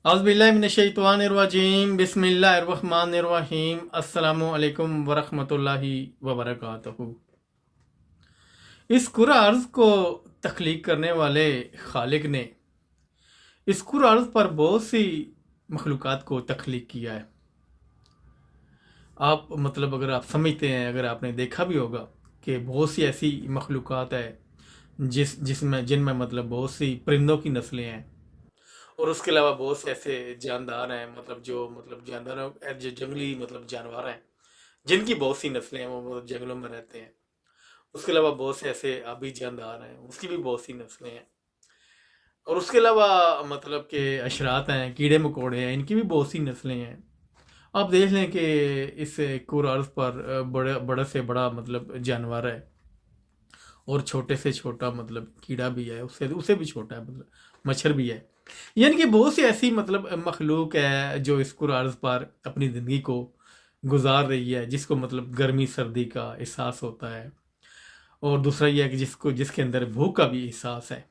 औज़ुबिल्लाहि मिनश्शैतानिर्रजीम बिस्मिल्लाहिर्रहमानिर्रहीम अस्सलामु अलैकुम वरहमतुल्लाहि वबरकातुहू। इस कुरा अर्ज़ को तख्लीक करने वाले खालिक ने इस कुरा अर्ज़ पर बहुत सी मखलूक़ात को तख्लीक किया है। आप मतलब अगर आप समझते हैं, अगर आपने देखा भी होगा कि बहुत सी ऐसी मखलूक़ात है जिसमें जिनमें मतलब बहुत सी परिंदों की नस्लें हैं, और उसके अलावा बहुत से ऐसे जानदार हैं, मतलब जो मतलब जानदारों जो जंगली मतलब जानवर हैं जिनकी बहुत सी नस्लें हैं, वो मतलब जंगलों में रहते हैं। उसके अलावा बहुत से ऐसे आबी जानदार हैं, उसकी भी बहुत सी नस्लें हैं। और उसके अलावा मतलब के अशरात हैं, कीड़े मकोड़े हैं, इनकी भी बहुत सी नस्लें हैं। आप देख लें कि इस कुर अर्ज़ पर बड़े से बड़ा मतलब जानवर है, और छोटे से छोटा मतलब कीड़ा भी है, उससे उससे भी छोटा है मतलब मच्छर भी है। यानी कि बहुत सी ऐसी मतलब मखलूक है जो इस कुर अर्ज़ पर अपनी ज़िंदगी को गुजार रही है, जिसको मतलब गर्मी सर्दी का एहसास होता है। और दूसरा ये है कि जिसके अंदर भूख का भी एहसास है।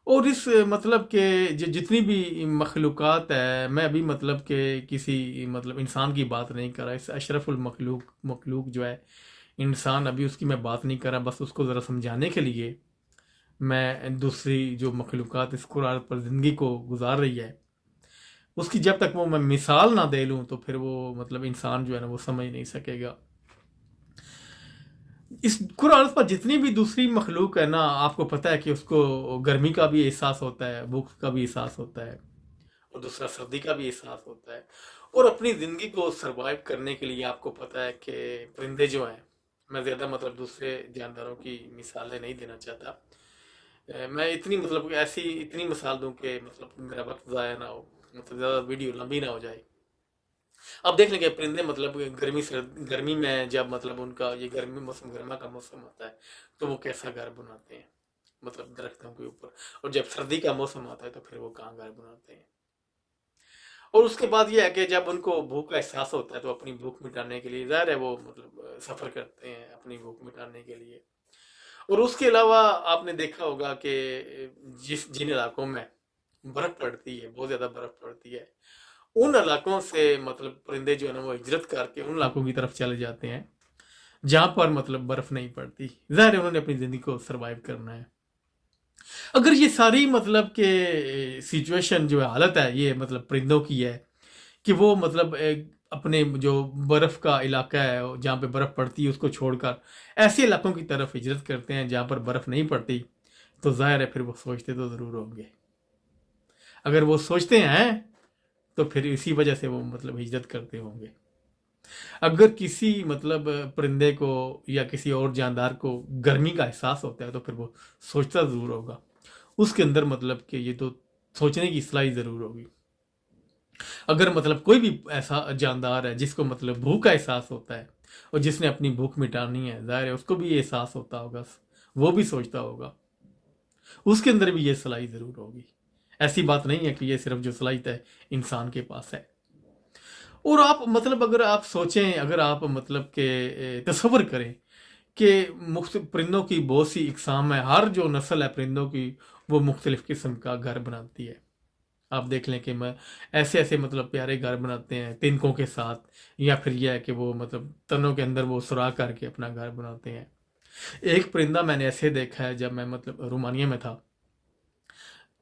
और इस मतलब के जितनी भी मखलूक़ात है, मैं अभी मतलब के किसी मतलब इंसान की बात नहीं कर रहा, इस अशरफुल मखलूक जो है इंसान, अभी उसकी मैं बात नहीं कर रहा। बस उसको ज़रा समझाने के लिए मैं दूसरी जो मखलूक़ात इस कुरान पर ज़िंदगी को गुजार रही है, उसकी जब तक वो मैं मिसाल ना दे लूँ तो फिर वो मतलब इंसान जो है ना वो समझ नहीं सकेगा। इस कुरान पर जितनी भी दूसरी मखलूक है ना, आपको पता है कि उसको गर्मी का भी एहसास होता है, भूख का भी एहसास होता है, और दूसरा सर्दी का भी एहसास होता है। और अपनी ज़िंदगी को सरवाइव करने के लिए आपको पता है कि परिंदे जो हैं, मैं ज़्यादा मतलब दूसरे जानदारों की मिसालें नहीं देना चाहता। मैं इतनी मतलब ऐसी इतनी मिसाल दूं कि मतलब मेरा वक्त ज़ाया ना हो, मतलब ज़्यादा वीडियो लंबी ना हो जाए। अब देख लेंगे परिंदे मतलब गर्मी में जब मतलब उनका ये गर्मी मौसम गर्मा का मौसम होता है तो वो कैसा घर बनाते हैं, मतलब दरख्तों के ऊपर। और जब सर्दी का मौसम आता है तो फिर वो कहाँ घर बनाते हैं। और उसके बाद ये है कि जब उनको भूख का एहसास होता है तो अपनी भूख मिटाने के लिए ज़ाहिर है वो मतलब सफ़र करते हैं अपनी भूख मिटाने के लिए। और उसके अलावा आपने देखा होगा कि जिन इलाकों में बर्फ़ पड़ती है, बहुत ज़्यादा बर्फ़ पड़ती है, उन इलाकों से मतलब परिंदे जो है ना वो हिजरत करके उन इलाकों की तरफ चले जाते हैं जहाँ पर मतलब बर्फ़ नहीं पड़ती। ज़ाहिर है उन्होंने अपनी ज़िंदगी को सर्वाइव करना है। अगर ये सारी मतलब के सिचुएशन जो है, हालत है ये मतलब परिंदों की है कि वो मतलब अपने जो बर्फ़ का इलाका है जहाँ पे बर्फ़ पड़ती है उसको छोड़कर ऐसे इलाकों की तरफ हिजरत करते हैं जहाँ पर बर्फ़ नहीं पड़ती, तो ज़ाहिर है फिर वो सोचते तो ज़रूर होंगे। अगर वो सोचते हैं तो फिर इसी वजह से वो मतलब हिजरत करते होंगे। अगर किसी मतलब परिंदे को या किसी और जानदार को गर्मी का एहसास होता है तो फिर वो सोचता ज़रूर होगा, उसके अंदर मतलब कि ये तो सोचने की सलाहियत ज़रूर होगी। अगर मतलब कोई भी ऐसा जानदार है जिसको मतलब भूख का एहसास होता है और जिसने अपनी भूख मिटानी है, ज़ाहिर है उसको भी ये एहसास होता होगा, वो भी सोचता होगा, उसके अंदर भी ये सलाहियत ज़रूर होगी। ऐसी बात नहीं है कि ये सिर्फ जो सलाहियत है इंसान के पास है। और आप मतलब अगर आप सोचें, अगर आप मतलब के तसव्वुर करें कि परिंदों की बहुत सी इकसाम है, हर जो नस्ल है परिंदों की वो मुख्तलिफ़ किस्म का घर बनाती है। आप देख लें कि मैं ऐसे ऐसे मतलब प्यारे घर बनाते हैं तिनकों के साथ, या फिर यह है कि वो मतलब तनों के अंदर वो सुराख करके अपना घर बनाते हैं। एक परिंदा मैंने ऐसे देखा है जब मैं मतलब रोमानिया में था,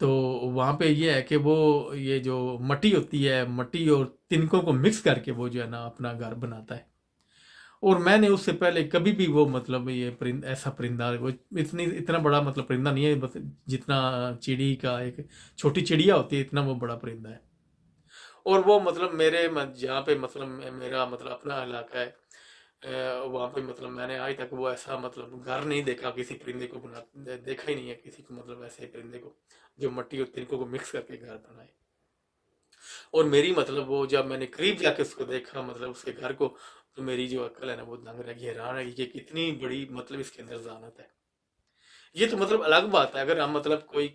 तो वहाँ पे ये है कि वो ये जो मट्टी होती है, मट्टी और तिनकों को मिक्स करके वो जो है ना अपना घर बनाता है। और मैंने उससे पहले कभी भी वो मतलब ये ऐसा परिंदा, वो इतना बड़ा मतलब परिंदा नहीं है, बस जितना चिड़ी का एक छोटी चिड़िया होती है इतना वो बड़ा परिंदा है। और वो मतलब जहाँ पे मतलब मेरा मतलब अपना इलाका है, वहाँ पे मतलब मैंने आज तक वो ऐसा मतलब घर नहीं देखा किसी परिंदे को देखा ही नहीं है किसी को मतलब ऐसे परिंदे को जो मट्टी और तिनकों को मिक्स करके घर बनाए। और मेरी मतलब वो जब मैंने करीब जाके उसको देखा मतलब उसके घर को, तो मेरी जो अक्ल है ना वो दंग रह गई, हैरान है कि कितनी बड़ी मतलब इसके अंदर ज़ानत है। ये तो मतलब अलग बात है अगर हम मतलब कोई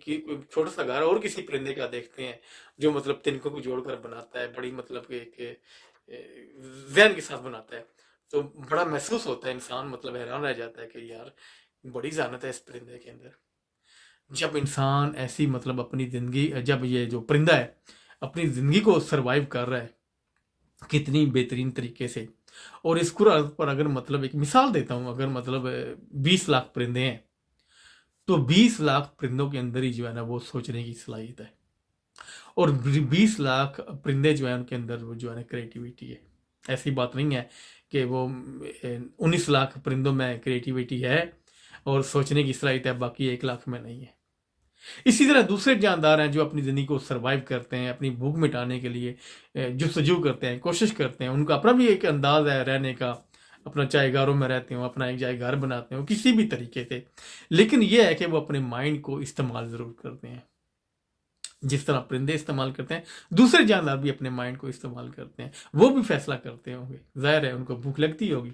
छोटा सा घर और किसी परिंदे का देखते हैं जो मतलब तिनकों को जोड़कर बनाता है, बड़ी मतलब के जहन के साथ बनाता है, तो बड़ा महसूस होता है, इंसान मतलब हैरान रह जाता है कि यार बड़ी ज़ानत है इस परिंदे के अंदर। जब इंसान ऐसी मतलब अपनी ज़िंदगी, जब ये जो परिंदा है अपनी ज़िंदगी को सरवाइव कर रहा है कितनी बेहतरीन तरीके से। और इस कुरान पर अगर मतलब एक मिसाल देता हूँ, अगर मतलब 20 लाख परिंदे हैं तो 20 लाख परिंदों के अंदर ही जो है ना वो सोचने की सलाहियत है, और 20 लाख परिंदे जो है उनके अंदर वो जो है ना क्रिएटिविटी है। ऐसी बात नहीं है कि वो 19 लाख परिंदों में क्रिएटिविटी है और सोचने की सलाहियत है, बाकी 1 लाख में नहीं है। इसी तरह दूसरे जानदार हैं जो अपनी ज़िंदगी को सरवाइव करते हैं, अपनी भूख मिटाने के लिए जस्तजू करते हैं, कोशिश करते हैं। उनका अपना भी एक अंदाज है रहने का, अपना चाहे घरों में रहते हो, अपना एक चाहे घर बनाते हो, किसी भी तरीके से, लेकिन यह है कि वो अपने माइंड को इस्तेमाल ज़रूर करते हैं। जिस तरह परिंदे इस्तेमाल करते हैं, दूसरे जानदार भी अपने माइंड को इस्तेमाल करते हैं। वो भी फैसला करते होंगे, जाहिर है उनको भूख लगती होगी।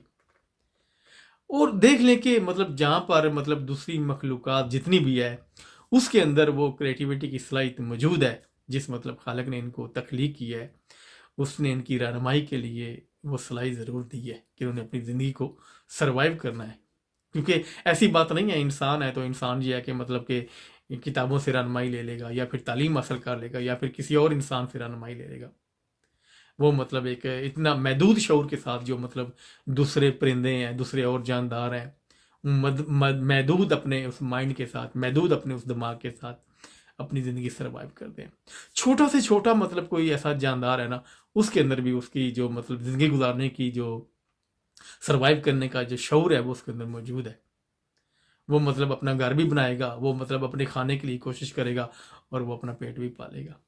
और देख लें कि मतलब जहाँ पर मतलब दूसरी मखलूक़ात जितनी भी है उसके अंदर वो क्रिएटिविटी की सलाहियत मौजूद है। जिस मतलब खालिक ने इनको तख्लीक की है, उसने इनकी रहनुमाई के लिए वो सलाहियत ज़रूर दी है कि उन्हें अपनी ज़िंदगी को सरवाइव करना है। क्योंकि ऐसी बात नहीं है इंसान है तो इंसान ये है कि मतलब कि किताबों से रहनुमाई ले लेगा या फिर तालीम हासिल कर लेगा या फिर किसी और इंसान से रहनुमाई ले लेगा। वो मतलब एक इतना महदूद शऊर के साथ जो मतलब दूसरे परिंदे हैं, दूसरे और जानदार हैं, महदूद अपने उस माइंड के साथ, महदूद अपने उस दिमाग के साथ अपनी ज़िंदगी सर्वाइव करते हैं। छोटा से छोटा मतलब कोई ऐसा जानदार है ना, उसके अंदर भी उसकी जो मतलब ज़िंदगी गुजारने की जो सर्वाइव करने का जो शऊर है वो उसके अंदर मौजूद है। वो मतलब अपना घर भी बनाएगा, वो मतलब अपने खाने के लिए कोशिश करेगा और वो अपना पेट भी पालेगा।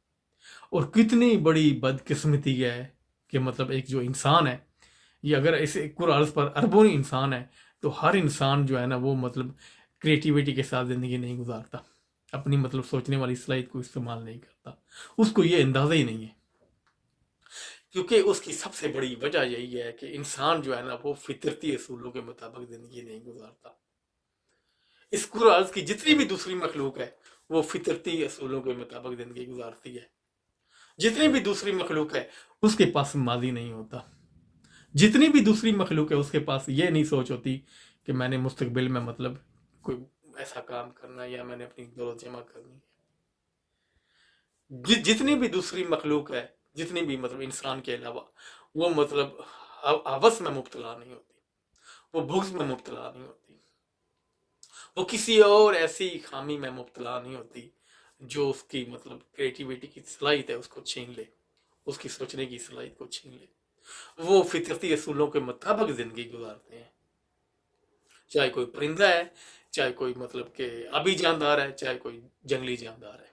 और कितनी बड़ी बदकिस्मती है कि मतलब एक जो इंसान है, ये अगर इस कुरान पर अरबों इंसान है तो हर इंसान जो है ना वो मतलब क्रिएटिविटी के साथ ज़िंदगी नहीं गुजारता, अपनी मतलब सोचने वाली सलाहियत को इस्तेमाल नहीं करता, उसको ये अंदाज़ा ही नहीं है। क्योंकि उसकी सबसे बड़ी वजह यही है कि इंसान जो है ना वो फितरती असूलों के मुताबिक ज़िंदगी नहीं गुजारता। इस कुरान की जितनी भी दूसरी मखलूक है वो फितरती असूलों के मुताबिक ज़िंदगी गुजारती है। जितनी भी दूसरी मखलूक है उसके पास माजी नहीं होता। जितनी भी दूसरी मखलूक है उसके पास ये नहीं सोच होती कि मैंने मुस्तकबिल में मतलब कोई ऐसा काम करना है या मैंने अपनी दौलत जमा करनी है। जितनी भी दूसरी मखलूक है, जितनी भी मतलब इंसान के अलावा, वो मतलब हवस में मुब्तला नहीं होती, वो बुग़्ज़ में मुब्तला नहीं होती, वो किसी और ऐसी खामी में मुब्तला नहीं होती जो उसकी मतलब क्रिएटिविटी की सलाहियत है उसको छीन ले, उसकी सोचने की सलाहियत को छीन ले। वो फितरती असूलों के मुताबिक ज़िंदगी गुजारते हैं। चाहे कोई परिंदा है, चाहे कोई मतलब के आबी जानदार है, चाहे कोई जंगली जानदार है,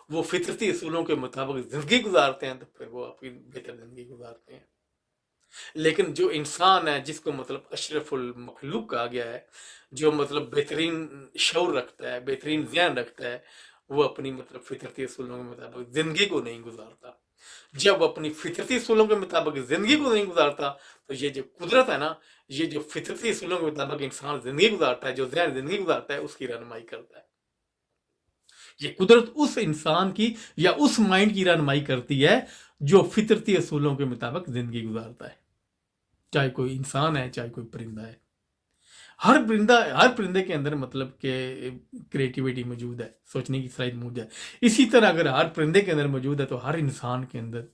वो फितरती असूलों के मुताबिक ज़िंदगी गुजारते हैं तो फिर वो आपकी बेहतर ज़िंदगी गुजारते हैं। लेकिन जो इंसान है जिसको मतलब अशरफुल मखलूक कहा गया है, जो मतलब बेहतरीन शऊर रखता है, बेहतरीन ज़हन रखता है, वो अपनी मतलब फितरती असूलों के मुताबिक ज़िंदगी को नहीं गुजारता। जब अपनी फितरती असूलों के मुताबिक ज़िंदगी को नहीं गुजारता तो ये जो कुदरत है ना, ये जो फितरती असूलों के मुताबिक इंसान ज़िंदगी गुजारता है, जो ज़हन ज़िंदगी गुजारता है, उसकी रहनुमाई करता है। ये कुदरत उस इंसान की या उस माइंड की रहनुमाई करती है जो फितरती असूलों के मुताबिक ज़िंदगी गुजारता है, चाहे कोई इंसान है, चाहे कोई परिंदा है। हर परिंदे के अंदर मतलब के क्रिएटिविटी मौजूद है, सोचने की सलाहियत मौजूद है। इसी तरह अगर हर परिंदे के अंदर मौजूद है तो हर इंसान के अंदर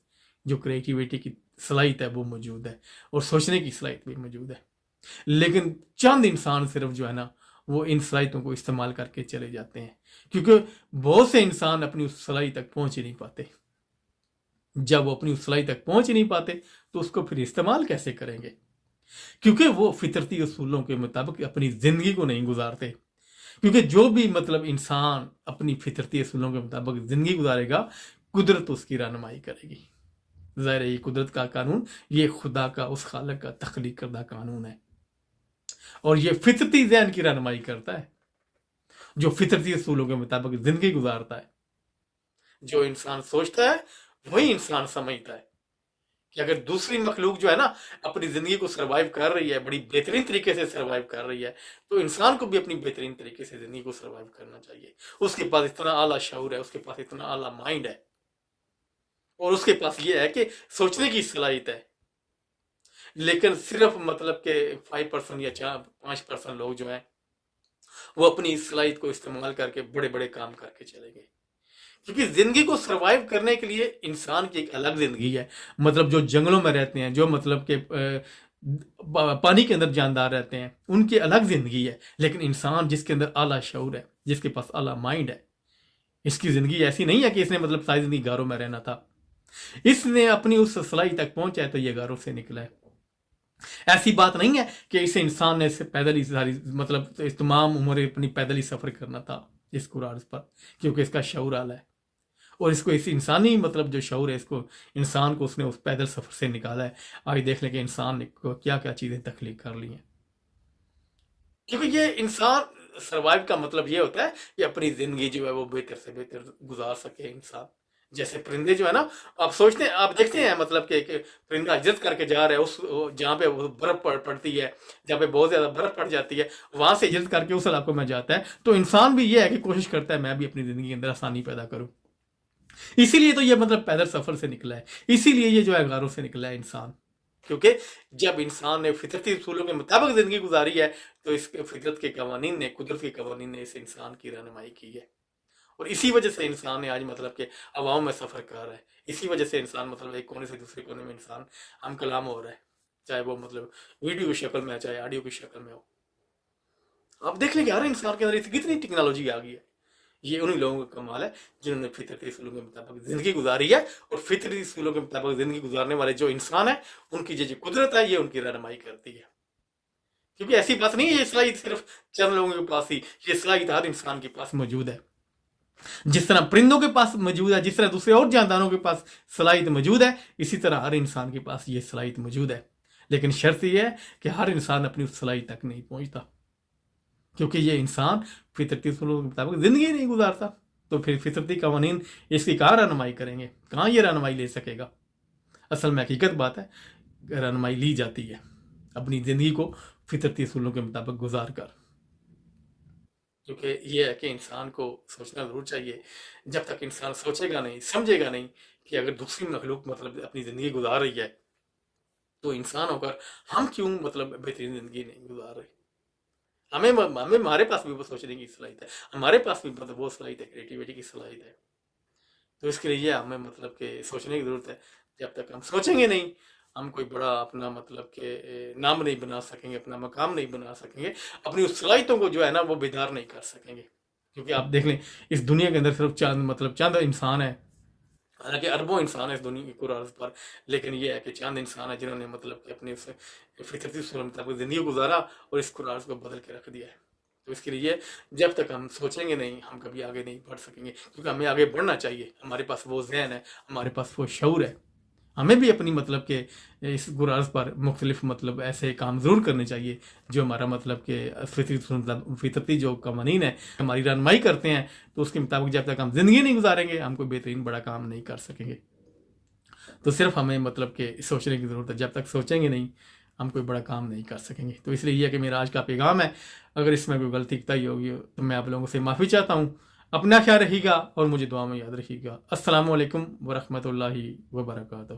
जो क्रिएटिविटी की सलाहियत है वो मौजूद है और सोचने की सलाहियत भी मौजूद है। लेकिन चंद इंसान सिर्फ जो है ना वो इन सलाहियतों को इस्तेमाल करके चले जाते हैं, क्योंकि बहुत से इंसान अपनी उस सलाहियत तक पहुंच ही नहीं पाते। जब वो अपनी उस सलाहियत तक पहुंच ही नहीं पाते तो उसको फिर इस्तेमाल कैसे करेंगे, क्योंकि वो फितरती असूलों के मुताबिक अपनी ज़िंदगी को नहीं गुजारते। क्योंकि जो भी मतलब इंसान अपनी फितरती असूलों के मुताबिक ज़िंदगी गुजारेगा, कुदरत उसकी रहनुमाई करेगी। ज़ाहिर है ये कुदरत का कानून, ये खुदा का, उस खालिक का तख्लीक करदा कानून है और ये फितरती ज़हन की रहनुमाई करता है जो फितरती असूलों के मुताबिक ज़िंदगी गुजारता है। जो इंसान सोचता है वही इंसान समझता है कि अगर दूसरी मखलूक जो है ना अपनी ज़िंदगी को सर्वाइव कर रही है, बड़ी बेहतरीन तरीके से सर्वाइव कर रही है, तो इंसान को भी अपनी बेहतरीन तरीके से ज़िंदगी को सर्वाइव करना चाहिए। उसके पास इतना आला शऊर है, उसके पास इतना आला माइंड है और उसके पास ये है कि सोचने की सलाहियत है। लेकिन सिर्फ मतलब के 5% या 5% लोग जो हैं वो अपनी इस सलाहियत को इस्तेमाल करके बड़े बड़े काम करके चले गए। کیونکہ زندگی کو سروائیو کرنے کے لیے انسان کی ایک الگ زندگی ہے، مطلب جو جنگلوں میں رہتے ہیں، جو مطلب کہ پانی کے اندر جاندار رہتے ہیں، ان کی الگ زندگی ہے. لیکن انسان جس کے اندر اعلیٰ شعور ہے، جس کے پاس اعلیٰ مائنڈ ہے، اس کی زندگی ایسی نہیں ہے کہ اس نے مطلب ساری زندگی غاروں میں رہنا تھا. اس نے اپنی اس صلاحی تک پہنچا ہے تو یہ غاروں سے نکلا ہے. ایسی بات نہیں ہے کہ اس انسان نے پیدل ہی ساری مطلب تمام عمر اپنی پیدل ہی سفر کرنا تھا اس قرآن پر، کیونکہ اس کا شعور اعلیٰ ہے. اور اس کو اس انسانی مطلب جو شعور ہے، اس کو انسان کو اس نے اس پیدل سفر سے نکالا ہے. آج دیکھ لیں کہ انسان نے کیا کیا چیزیں تخلیق کر لی ہیں. کیونکہ یہ انسان سروائیو کا مطلب یہ ہوتا ہے کہ اپنی زندگی جو ہے وہ بہتر سے بہتر گزار سکے انسان. جیسے پرندے جو ہے نا، آپ سوچتے ہیں، آپ دیکھتے ہیں مطلب کہ پرندہ ہجرت کر کے جا رہا ہے اس جہاں پہ برف پڑتی ہے، جہاں پہ بہت زیادہ برف پڑ جاتی ہے، وہاں سے ہجرت کر کے اس علاقوں میں جاتا ہے. تو انسان بھی یہ ہے کہ کوشش کرتا ہے میں بھی اپنی زندگی کے اندر آسانی پیدا کروں. اسی لیے تو یہ مطلب پیدل سفر سے نکلا ہے، اسی لیے یہ جو ہے غاروں سے نکلا ہے انسان. کیونکہ جب انسان نے فطرتی اصولوں کے مطابق زندگی گزاری ہے تو اس فطرت کے قوانین نے، قدرت کے قوانین نے اس انسان کی رہنمائی کی ہے. اور اسی وجہ سے انسان نے آج مطلب کہ عوام میں سفر کر رہا ہے. اسی وجہ سے انسان مطلب ایک کونے سے دوسرے کونے میں انسان ہم کلام ہو رہا ہے، چاہے وہ مطلب ویڈیو کی شکل میں، چاہے آڈیو کی شکل میں ہو. آپ دیکھ لیں کہ ہر انسان کے اندر کتنی ٹیکنالوجی آ گئی ہے. یہ انہی لوگوں کا کمال ہے جنہوں نے فطرتی اصولوں کے مطابق زندگی گزاری ہے. اور فطرتی اصولوں کے مطابق زندگی گزارنے والے جو انسان ہیں، ان کی جو قدرت ہے، یہ ان کی رہنمائی کرتی ہے. کیونکہ ایسی بات نہیں ہے یہ صلاحیت صرف چند لوگوں کے پاس ہی، یہ صلاحیت ہر انسان کے پاس موجود ہے. جس طرح پرندوں کے پاس موجود ہے، جس طرح دوسرے اور جانداروں کے پاس صلاحیت موجود ہے، اسی طرح ہر انسان کے پاس یہ صلاحیت موجود ہے. لیکن شرط یہ ہے کہ ہر انسان اپنی اس صلاحیت تک نہیں پہنچتا، کیونکہ یہ انسان فطرتی اصولوں کے مطابق زندگی نہیں گزارتا. تو پھر فطرتی قوانین اس کی کہاں رہنمائی کریں گے؟ کہاں یہ رہنمائی لے سکے گا؟ اصل میں حقیقت بات ہے، رہنمائی لی جاتی ہے اپنی زندگی کو فطرتی اصولوں کے مطابق گزار کر. کیونکہ یہ ہے کہ انسان کو سوچنا ضرور چاہیے. جب تک انسان سوچے گا نہیں، سمجھے گا نہیں کہ اگر دوسری مخلوق مطلب اپنی زندگی گزار رہی ہے تو انسان ہو کر ہم کیوں مطلب بہترین زندگی نہیں گزار رہے. ہمیں ہمارے پاس بھی وہ سوچنے کی صلاحیت ہے، ہمارے پاس بھی مطلب وہ صلاحیت ہے، کریٹیوٹی کی صلاحیت ہے. تو اس کے لیے ہمیں مطلب کہ سوچنے کی ضرورت ہے. جب تک ہم سوچیں گے نہیں، ہم کوئی بڑا اپنا مطلب کہ نام نہیں بنا سکیں گے، اپنا مقام نہیں بنا سکیں گے، اپنی اس صلاحیتوں کو جو ہے نا وہ بیدار نہیں کر سکیں گے. کیونکہ آپ دیکھ لیں اس دنیا کے اندر صرف چند انسان ہیں، حالانکہ اربوں انسان ہے اس دنیا کی عرض پر، لیکن یہ ہے کہ چند انسان ہیں جنہوں نے مطلب کہ اپنے فطرتی اصول مطابق زندگی گزارا اور اس قرآن کو بدل کے رکھ دیا ہے. تو اس کے لیے جب تک ہم سوچیں گے نہیں، ہم کبھی آگے نہیں بڑھ سکیں گے. کیونکہ ہمیں آگے بڑھنا چاہیے، ہمارے پاس وہ ذہن ہے، ہمارے پاس وہ شعور ہے. ہمیں بھی اپنی مطلب کہ اس گراز پر مختلف مطلب ایسے کام ضرور کرنے چاہیے جو ہمارا مطلب کہ فطرتی جو قوانین ہے ہماری رہنمائی کرتے ہیں. تو اس کے مطابق جب تک ہم زندگی نہیں گزاریں گے، ہم کوئی بہترین بڑا کام نہیں کر سکیں گے. تو صرف ہمیں مطلب کہ سوچنے کی ضرورت ہے. جب تک سوچیں گے نہیں، ہم کوئی بڑا کام نہیں کر سکیں گے. تو اس لیے یہ کہ میرا آج کا پیغام ہے، اگر اس میں کوئی غلطی کوتاہی ہوگی تو میں آپ لوگوں سے معافی چاہتا ہوں. اپنا خیال رکھیے گا اور مجھے دعا میں یاد رکھیے گا. السلام علیکم ورحمۃ اللہ وبرکاتہ.